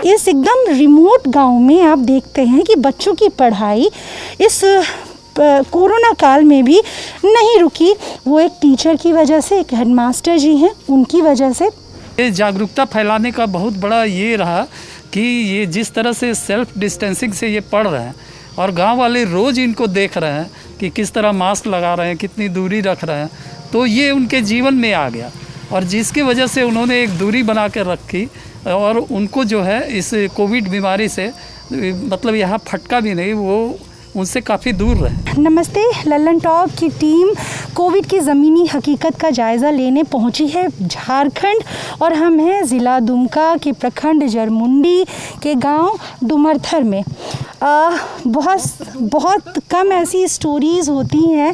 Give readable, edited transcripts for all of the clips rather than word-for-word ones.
इस एकदम रिमोट गांव में आप देखते हैं कि बच्चों की पढ़ाई इस कोरोना काल में भी नहीं रुकी। वो एक टीचर की वजह से, एक हेडमास्टर जी हैं, उनकी वजह से। ये जागरूकता फैलाने का बहुत बड़ा ये रहा कि ये जिस तरह से सेल्फ डिस्टेंसिंग से ये पढ़ रहे हैं और गांव वाले रोज़ इनको देख रहे हैं कि किस तरह मास्क लगा रहे हैं, कितनी दूरी रख रहे हैं, तो ये उनके जीवन में आ गया और जिसकी वजह से उन्होंने एक दूरी बना कर रखी और उनको जो है इस कोविड बीमारी से मतलब यहाँ फटका भी नहीं, वो उनसे काफ़ी दूर रहे। नमस्ते, लल्लन टॉप की टीम कोविड की ज़मीनी हकीकत का जायज़ा लेने पहुंची है झारखंड और हम हैं ज़िला दुमका के प्रखंड जरमुंडी के गांव डुमरथर में। बहुत कम ऐसी स्टोरीज़ होती हैं,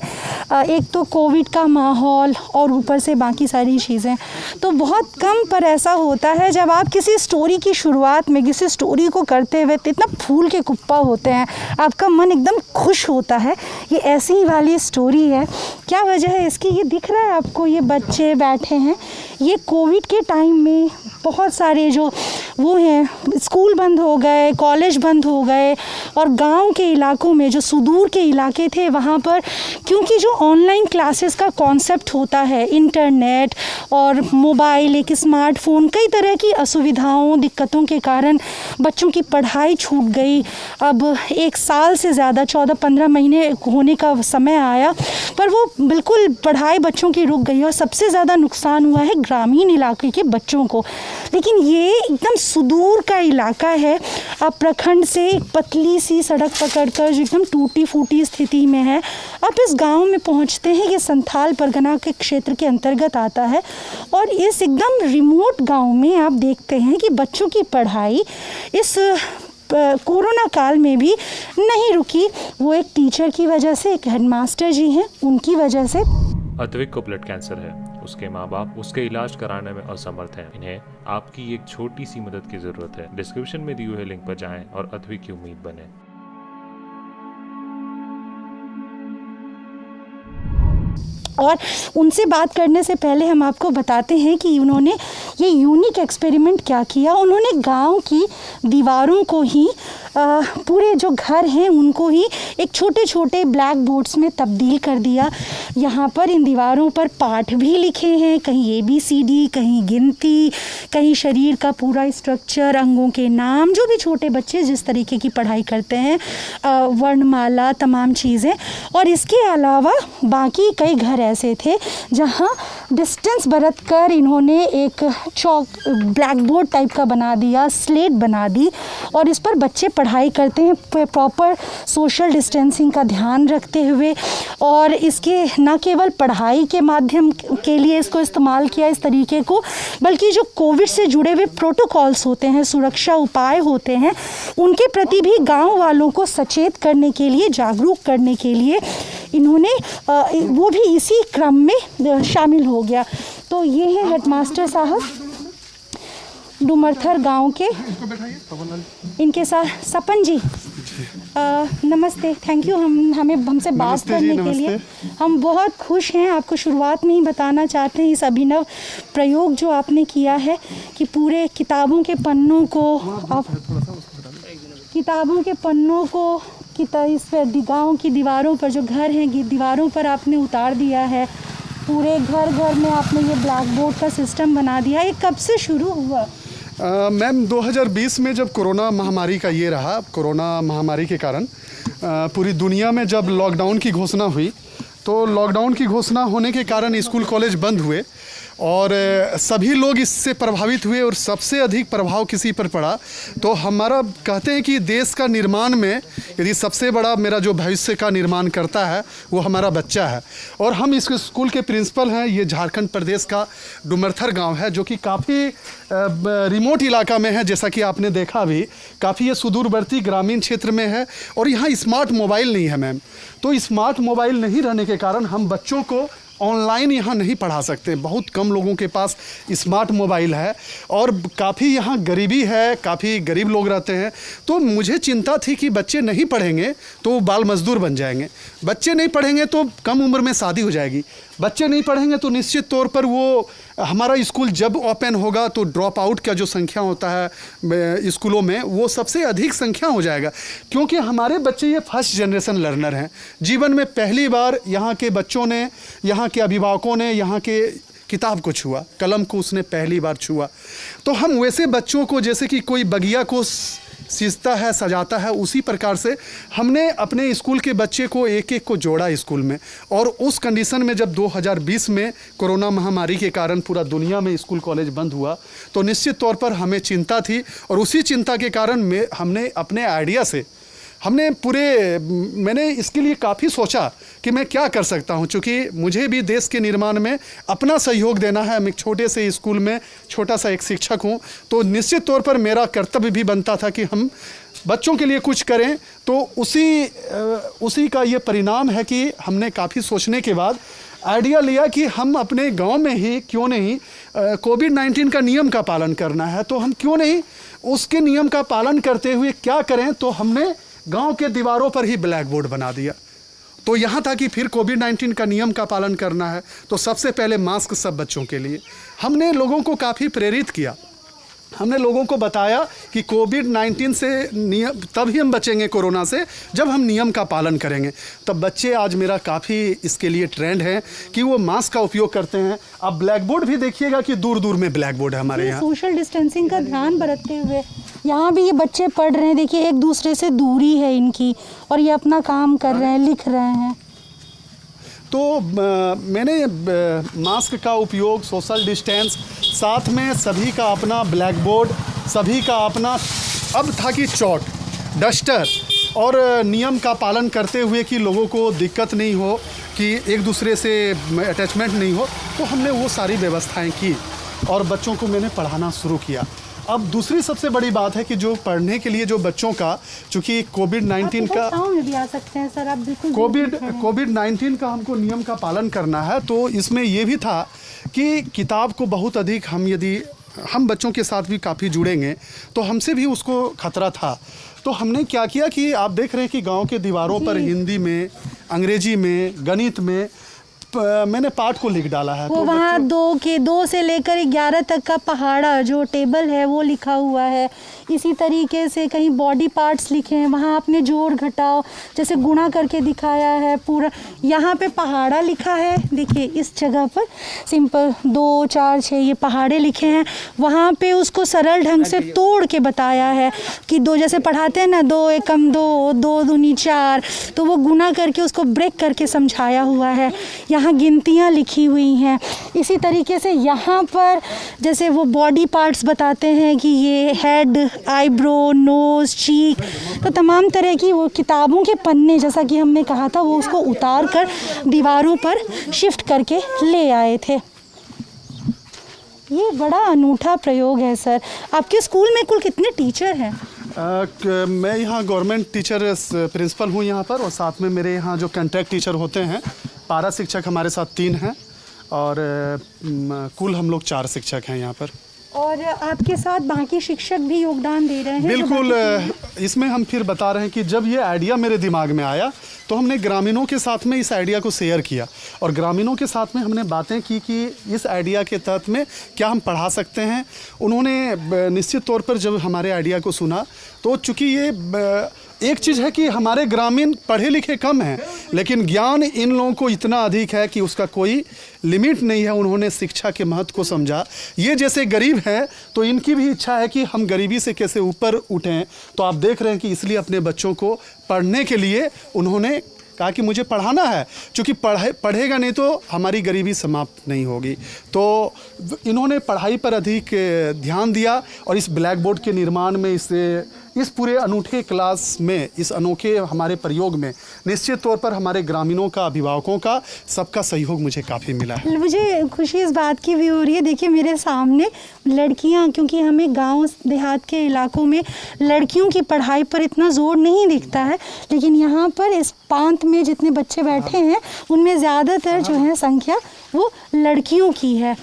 एक तो कोविड का माहौल और ऊपर से बाकी सारी चीज़ें, तो बहुत कम पर ऐसा होता है जब आप किसी स्टोरी की शुरुआत में किसी स्टोरी को करते हुए इतना फूल के कुप्पा होते हैं, आपका मन एकदम खुश होता है। ये ऐसी ही वाली स्टोरी है। क्या वजह है इसकी? ये दिख रहा है आपको, ये बच्चे बैठे हैं। ये कोविड के टाइम में बहुत सारे जो वो हैं, स्कूल बंद हो गए, कॉलेज बंद हो गए और गांव के इलाकों में जो सुदूर के इलाके थे वहाँ पर क्योंकि जो ऑनलाइन क्लासेस का कॉन्सेप्ट होता है, इंटरनेट और मोबाइल, एक स्मार्टफ़ोन, कई तरह की असुविधाओं दिक्कतों के कारण बच्चों की पढ़ाई छूट गई। अब 1 साल से ज़्यादा 14-15 महीने होने का समय आया पर वो बिल्कुल पढ़ाई बच्चों की रुक गई और सबसे ज़्यादा नुकसान हुआ है ग्रामीण इलाके के बच्चों को। लेकिन ये एकदम सुदूर का इलाका है। आप प्रखंड से एक पतली सी सड़क पकड़कर जो एकदम टूटी फूटी स्थिति में है, आप इस गांव में पहुंचते हैं। ये संथाल परगना के क्षेत्र के अंतर्गत आता है और इस एकदम रिमोट गांव में आप देखते हैं कि बच्चों की पढ़ाई इस कोरोना काल में भी नहीं रुकी। वो एक टीचर की वजह से, एक हेडमास्टर जी हैं, उनकी वजह से। अद्विक को ब्लड कैंसर है। उसके माँ बाप उसके इलाज कराने में असमर्थ हैं। इन्हें आपकी एक छोटी सी मदद की जरूरत है। डिस्क्रिप्शन में दिए हुए लिंक पर जाएं और अद्विक की उम्मीद बने। और उनसे बात करने से पहले हम आपको बताते हैं कि उन्होंने ये यूनिक एक्सपेरिमेंट क्या किया। उन्होंने गांव की दीवारों को ही पूरे जो घर हैं उनको ही एक छोटे छोटे ब्लैक बोर्ड्स में तब्दील कर दिया। यहाँ पर इन दीवारों पर पाठ भी लिखे हैं, कहीं ABCD, कहीं गिनती, कहीं शरीर का पूरा स्ट्रक्चर, अंगों के नाम, जो भी छोटे बच्चे जिस तरीके की पढ़ाई करते हैं, वर्णमाला, तमाम चीज़ें। और इसके अलावा बाकी कई घर ऐसे थे जहाँ डिस्टेंस बरत कर इन्होंने एक चौक ब्लैक बोर्ड टाइप का बना दिया, स्लेट बना दी और इस पर बच्चे पढ़ाई करते हैं प्रॉपर सोशल डिस्टेंसिंग का ध्यान रखते हुए। और इसके न केवल पढ़ाई के माध्यम के लिए इसको इस्तेमाल किया इस तरीके को, बल्कि जो कोविड से जुड़े हुए प्रोटोकॉल्स होते हैं, सुरक्षा उपाय होते हैं, उनके प्रति भी गांव वालों को सचेत करने के लिए, जागरूक करने के लिए इन्होंने वो भी इसी क्रम में शामिल हो गया। तो ये हैं हेडमास्टर साहब डुमरथर गांव के, इनके साथ सपन जी। नमस्ते, थैंक यू हमसे बात करने के लिए। हम बहुत खुश हैं। आपको शुरुआत में ही बताना चाहते हैं इस अभिनव प्रयोग जो आपने किया है कि पूरे किताबों के पन्नों को इस गाँव की दीवारों पर, जो घर हैं दीवारों पर आपने उतार दिया है। पूरे घर घर में आपने ये ब्लैक बोर्ड का सिस्टम बना दिया। ये कब से शुरू हुआ? मैम 2020 में जब कोरोना महामारी का ये रहा, कोरोना महामारी के कारण पूरी दुनिया में जब लॉकडाउन की घोषणा हुई, तो लॉकडाउन की घोषणा होने के कारण स्कूल कॉलेज बंद हुए और सभी लोग इससे प्रभावित हुए और सबसे अधिक प्रभाव किसी पर पड़ा तो हमारा कहते हैं कि देश का निर्माण में यदि सबसे बड़ा मेरा जो भविष्य का निर्माण करता है वो हमारा बच्चा है। और हम इस स्कूल के प्रिंसिपल हैं। ये झारखंड प्रदेश का डुमरथर गांव है जो कि काफ़ी रिमोट इलाका में है, जैसा कि आपने देखा भी, काफ़ी ये सुदूरवर्ती ग्रामीण क्षेत्र में है और यहाँ स्मार्ट मोबाइल नहीं है मैम। तो स्मार्ट मोबाइल नहीं रहने के कारण हम बच्चों को ऑनलाइन यहाँ नहीं पढ़ा सकते। बहुत कम लोगों के पास स्मार्ट मोबाइल है और काफ़ी यहाँ गरीबी है, काफ़ी गरीब लोग रहते हैं। तो मुझे चिंता थी कि बच्चे नहीं पढ़ेंगे तो बाल मजदूर बन जाएंगे, बच्चे नहीं पढ़ेंगे तो कम उम्र में शादी हो जाएगी, बच्चे नहीं पढ़ेंगे तो निश्चित तौर पर वो हमारा स्कूल जब ओपन होगा तो ड्रॉप आउट का जो संख्या होता है स्कूलों में वो सबसे अधिक संख्या हो जाएगा, क्योंकि हमारे बच्चे ये फर्स्ट जनरेशन लर्नर हैं। जीवन में पहली बार यहाँ के बच्चों ने, यहाँ के अभिभावकों ने यहाँ के किताब को छुआ, कलम को उसने पहली बार छुआ। तो हम वैसे बच्चों को, जैसे कि कोई बगिया को सींचता है, सजाता है, उसी प्रकार से हमने अपने स्कूल के बच्चे को एक एक को जोड़ा स्कूल में। और उस कंडीशन में जब 2020 में कोरोना महामारी के कारण पूरा दुनिया में स्कूल कॉलेज बंद हुआ तो निश्चित तौर पर हमें चिंता थी, और उसी चिंता के कारण हमने अपने आइडिया से मैंने इसके लिए काफ़ी सोचा कि मैं क्या कर सकता हूं, चूँकि मुझे भी देश के निर्माण में अपना सहयोग देना है। मैं एक छोटे से स्कूल में छोटा सा एक शिक्षक हूं, तो निश्चित तौर पर मेरा कर्तव्य भी बनता था कि हम बच्चों के लिए कुछ करें। तो उसी का ये परिणाम है कि हमने काफ़ी सोचने के बाद आइडिया लिया कि हम अपने गांव में ही क्यों नहीं, कोविड-19 का नियम का पालन करना है तो हम क्यों नहीं उसके नियम का पालन करते हुए क्या करें। तो हमने गांव के दीवारों पर ही ब्लैक बोर्ड बना दिया। तो यहाँ था कि फिर कोविड-19 का नियम का पालन करना है तो सबसे पहले मास्क सब बच्चों के लिए। हमने लोगों को काफ़ी प्रेरित किया, हमने लोगों को बताया कि कोविड-19 से नियम तभी हम बचेंगे कोरोना से जब हम नियम का पालन करेंगे। तब बच्चे आज मेरा काफ़ी इसके लिए ट्रेंड है कि वो मास्क का उपयोग करते हैं। अब ब्लैक बोर्ड भी देखिएगा कि दूर दूर में ब्लैक बोर्ड है हमारे यहाँ। सोशल डिस्टेंसिंग का ध्यान बरतते हुए यहाँ भी ये बच्चे पढ़ रहे हैं, देखिए एक दूसरे से दूरी है इनकी, और ये अपना काम कर रहे हैं, लिख रहे हैं। तो मैंने मास्क का उपयोग, सोशल डिस्टेंस, साथ में सभी का अपना ब्लैक बोर्ड, सभी का अपना, अब था कि चॉक, डस्टर, और नियम का पालन करते हुए कि लोगों को दिक्कत नहीं हो, कि एक दूसरे से अटैचमेंट नहीं हो, तो हमने वो सारी व्यवस्थाएं की और बच्चों को मैंने पढ़ाना शुरू किया। अब दूसरी सबसे बड़ी बात है कि जो पढ़ने के लिए जो बच्चों का, चूँकि कोविड-19 का में भी आ सकते हैं सर, आप बिल्कुल कोविड-19 का हमको नियम का पालन करना है, तो इसमें ये भी था कि किताब को बहुत अधिक यदि हम बच्चों के साथ भी काफ़ी जुड़ेंगे तो हमसे भी उसको खतरा था। तो हमने क्या किया कि आप देख रहे हैं कि गांव के दीवारों पर हिंदी में, अंग्रेजी में, गणित में मैंने पाठ को लिख डाला है। वो तो वहाँ 2 से लेकर 11 तक का पहाड़ा जो टेबल है वो लिखा हुआ है। इसी तरीके से कहीं बॉडी पार्ट्स लिखे हैं, वहाँ आपने जोड़ घटाव जैसे गुणा करके दिखाया है पूरा। यहाँ पे पहाड़ा लिखा है, देखिए इस जगह पर सिंपल 2, 4, 6 ये पहाड़े लिखे हैं। वहाँ पे उसको सरल ढंग से तोड़ के बताया है कि 2 जैसे पढ़ाते हैं ना, 2 एकम 2, 2 दूनी 4, तो वो गुणा करके उसको ब्रेक करके समझाया हुआ है। यहाँ गिनतियाँ लिखी हुई हैं। इसी तरीके से यहाँ पर जैसे वो बॉडी पार्ट्स बताते हैं कि ये हेड, आईब्रो, नोज़, चीक, तो तमाम तरह की वो किताबों के पन्ने जैसा कि हमने कहा था वो उसको उतार कर दीवारों पर शिफ्ट करके ले आए थे। ये बड़ा अनूठा प्रयोग है सर। आपके स्कूल में कुल कितने टीचर हैं? मैं यहाँ गवर्नमेंट टीचर प्रिंसिपल हूँ यहाँ पर, और साथ में मेरे यहाँ जो कॉन्ट्रैक्ट टीचर होते हैं, पारा शिक्षक हमारे साथ 3 हैं, और कुल हम लोग 4 शिक्षक हैं यहाँ पर। और आपके साथ बाकी शिक्षक भी योगदान दे रहे हैं? बिल्कुल, इसमें हम फिर बता रहे हैं कि जब ये आइडिया मेरे दिमाग में आया तो हमने ग्रामीणों के साथ में इस आइडिया को शेयर किया, और ग्रामीणों के साथ में हमने बातें की कि इस आइडिया के तहत में क्या हम पढ़ा सकते हैं। उन्होंने निश्चित तौर पर जब हमारे आइडिया को सुना तो चूँकि ये एक चीज़ है कि हमारे ग्रामीण पढ़े लिखे कम हैं, लेकिन ज्ञान इन लोगों को इतना अधिक है कि उसका कोई लिमिट नहीं है। उन्होंने शिक्षा के महत्व को समझा। ये जैसे गरीब हैं तो इनकी भी इच्छा है कि हम गरीबी से कैसे ऊपर उठें। तो आप देख रहे हैं कि इसलिए अपने बच्चों को पढ़ने के लिए उन्होंने कहा कि मुझे पढ़ाना है, क्योंकि पढ़ेगा नहीं तो हमारी गरीबी समाप्त नहीं होगी। तो इन्होंने पढ़ाई पर अधिक ध्यान दिया, और इस ब्लैक बोर्ड के निर्माण में, इस पूरे अनूठे क्लास में, इस अनोखे हमारे प्रयोग में निश्चित तौर पर हमारे ग्रामीणों का, अभिभावकों का, सबका सहयोग मुझे काफ़ी मिला है। मुझे खुशी इस बात की भी हो रही है, देखिए मेरे सामने लड़कियां, क्योंकि हमें गांव देहात के इलाकों में लड़कियों की पढ़ाई पर इतना जोर नहीं दिखता है, लेकिन यहाँ पर इस प्रांत में जितने बच्चे बैठे हैं उनमें ज़्यादातर जो है संख्या वो लड़कियों की है।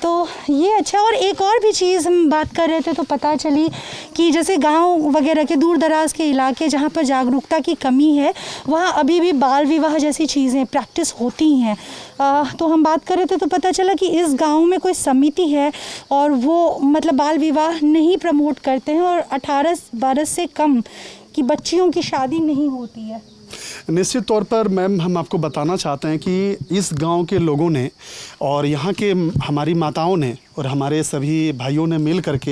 तो ये अच्छा। और एक और भी चीज़ हम बात कर रहे थे तो पता चली कि जैसे गांव वगैरह के दूर दराज के इलाके जहाँ पर जागरूकता की कमी है, वहाँ अभी भी बाल विवाह जैसी चीज़ें प्रैक्टिस होती हैं। तो हम बात कर रहे थे तो पता चला कि इस गांव में कोई समिति है और वो मतलब बाल विवाह नहीं प्रमोट करते हैं और 18 बरस से कम की बच्चियों की शादी नहीं होती है। निश्चित तौर पर मैम हम आपको बताना चाहते हैं कि इस गांव के लोगों ने और यहाँ के हमारी माताओं ने और हमारे सभी भाइयों ने मिल करके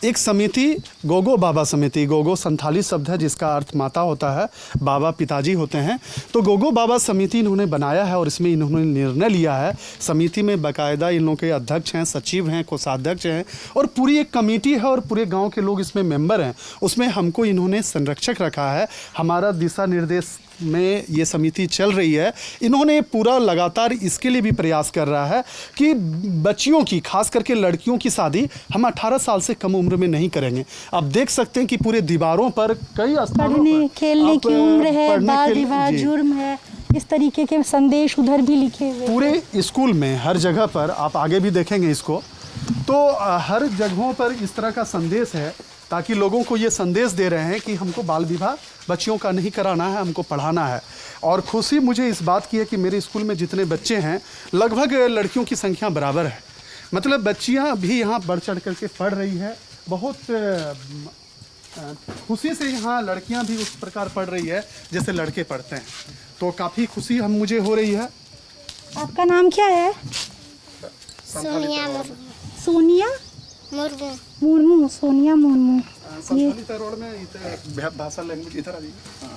एक समिति, गोगो बाबा समिति, गोगो संथाली शब्द है जिसका अर्थ माता होता है, बाबा पिताजी होते हैं, तो गोगो बाबा समिति इन्होंने बनाया है और इसमें इन्होंने निर्णय लिया है। समिति में बाकायदा इन लोगों के अध्यक्ष हैं, सचिव हैं, कोषाध्यक्ष हैं और पूरी एक कमेटी है और पूरे गाँव के लोग इसमें मेंबर हैं। उसमें हमको इन्होंने संरक्षक रखा है। हमारा दिशा निर्देश में ये समिति चल रही है। इन्होंने पूरा लगातार इसके लिए भी प्रयास कर रहा है कि बच्चियों की, खास करके लड़कियों की शादी हम 18 साल से कम उम्र में नहीं करेंगे। आप देख सकते हैं कि पूरे दीवारों पर कई स्थानों पढ़ने खेलने की उम्र है, बाल विवाह जी। जुर्म है, इस तरीके के संदेश उधर भी लिखे हुए पूरे स्कूल में हर जगह पर, आप आगे भी देखेंगे इसको, तो हर जगहों पर इस तरह का संदेश है ताकि लोगों को ये संदेश दे रहे हैं कि हमको बाल विवाह बच्चियों का नहीं कराना है, हमको पढ़ाना है। और खुशी मुझे इस बात की है कि मेरे स्कूल में जितने बच्चे हैं लगभग लड़कियों की संख्या बराबर है। मतलब बच्चियां भी यहाँ बढ़ चढ़ करके पढ़ रही है। बहुत खुशी से यहाँ लड़कियां भी उस प्रकार पढ़ रही है जैसे लड़के पढ़ते हैं, तो काफ़ी खुशी मुझे हो रही है। आपका नाम क्या है? सोनिया मुर्मू। सोनिया मुर्मू। मुर्मू, सोनिया मुर्मू। संथाली तरोड़ में भाषा लैंग्वेज इधर आ जाइए। हाँ,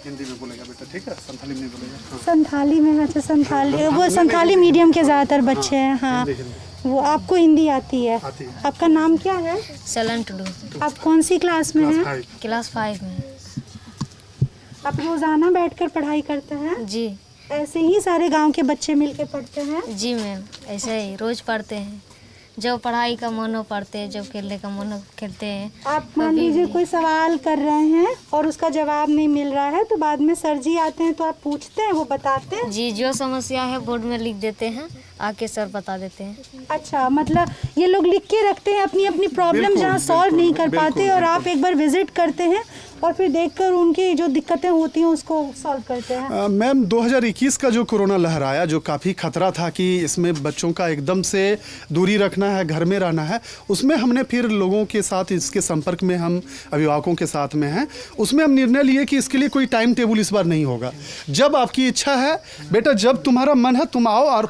हिंदी में बोलेगा बेटा, ठीक है? संथाली में नहीं बोलेगा। हाँ। संथाली में, अच्छा संथाली, वो संथाली मीडियम के ज़्यादातर बच्चे हैं। हाँ, वो आपको हिंदी आती है। आपका नाम क्या है? सलन टुडू। आप कौन सी क्लास में हैं? क्लास 5 में। आप रोज़ाना बैठकर पढ़ाई करते हैं? जी। ऐसे ही सारे गांव के बच्चे मिलके पढ़ते हैं? जी मैम, ऐसे ही रोज़ पढ़ते हैं। जब पढ़ाई का मन हो पढ़ते हैं, जब खेलने का मन हो खेलते हैं। आप मान लीजिए कोई सवाल कर रहे हैं और उसका जवाब नहीं मिल रहा है तो बाद में सर जी आते हैं तो आप पूछते हैं, वो बताते हैं? जी, जो समस्या है बोर्ड में लिख देते हैं, आके सर बता देते हैं। अच्छा, मतलब ये लोग लिख के रखते हैं अपनी अपनी प्रॉब्लम जहाँ सॉल्व नहीं कर पाते और आप एक बार विजिट करते हैं और फिर देखकर उनकी जो दिक्कतें होती हैं उसको सॉल्व करते हैं। मैम 2021 का जो कोरोना लहर आया, जो काफ़ी खतरा था कि इसमें बच्चों का एकदम से दूरी रखना है, घर में रहना है, उसमें हमने फिर लोगों के साथ इसके संपर्क में हम अभिभावकों के साथ में हैं। उसमें हम निर्णय लिए कि इसके लिए कोई टाइम टेबल इस बार नहीं होगा। जब आपकी इच्छा है बेटा, जब तुम्हारा मन है तुम आओ और